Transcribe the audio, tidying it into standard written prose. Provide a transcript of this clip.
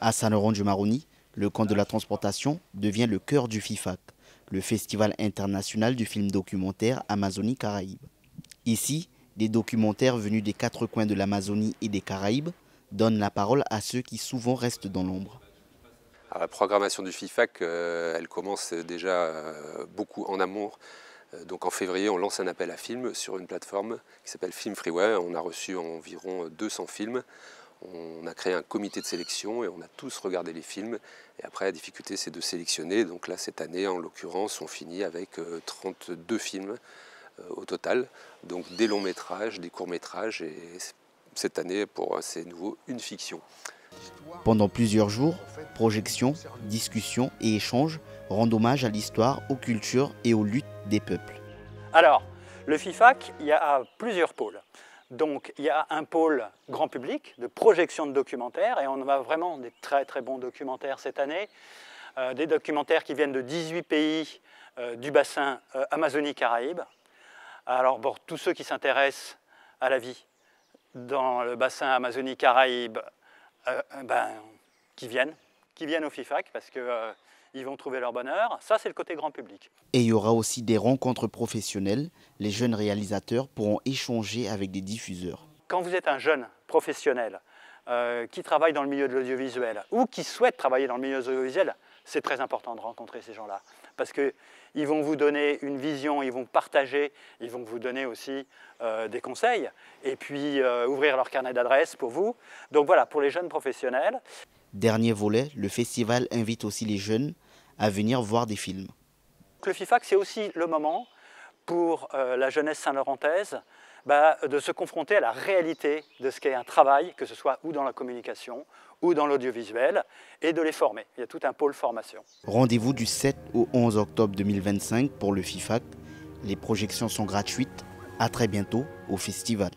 À Saint-Laurent-du-Maroni, le camp de la transportation devient le cœur du FIFAC, le Festival international du film documentaire Amazonie-Caraïbes. Ici, des documentaires venus des quatre coins de l'Amazonie et des Caraïbes donnent la parole à ceux qui souvent restent dans l'ombre. La programmation du FIFAC, elle commence déjà beaucoup en amont. Donc en février, on lance un appel à films sur une plateforme qui s'appelle Film Freeway. On a reçu environ 200 films. On a créé un comité de sélection et on a tous regardé les films. Et après, la difficulté, c'est de sélectionner. Donc là, cette année, en l'occurrence, on finit avec 32 films au total. Donc des longs métrages, des courts métrages. Et cette année, c'est nouveau, une fiction. Pendant plusieurs jours, projections, discussions et échanges rendent hommage à l'histoire, aux cultures et aux luttes des peuples. Alors, le FIFAC, il y a plusieurs pôles. Donc, il y a un pôle grand public de projection de documentaires, et on a vraiment des très très bons documentaires cette année. Des documentaires qui viennent de 18 pays du bassin Amazonie-Caraïbes. Alors, pour tous ceux qui s'intéressent à la vie dans le bassin Amazonie-Caraïbes, qui viennent au FIFAC parce qu'ils vont trouver leur bonheur. Ça, c'est le côté grand public. Et il y aura aussi des rencontres professionnelles. Les jeunes réalisateurs pourront échanger avec des diffuseurs. Quand vous êtes un jeune professionnel qui travaille dans le milieu de l'audiovisuel ou qui souhaite travailler dans le milieu de l'audiovisuel, c'est très important de rencontrer ces gens-là. Parce qu'ils vont vous donner une vision, ils vont partager, ils vont vous donner aussi des conseils et puis ouvrir leur carnet d'adresses pour vous. Donc voilà, pour les jeunes professionnels. Dernier volet, le festival invite aussi les jeunes à venir voir des films. Le FIFAC, c'est aussi le moment pour la jeunesse saint-laurentaise de se confronter à la réalité de ce qu'est un travail, que ce soit ou dans la communication ou dans l'audiovisuel, et de les former. Il y a tout un pôle formation. Rendez-vous du 7 au 11 octobre 2025 pour le FIFAC. Les projections sont gratuites. À très bientôt au festival.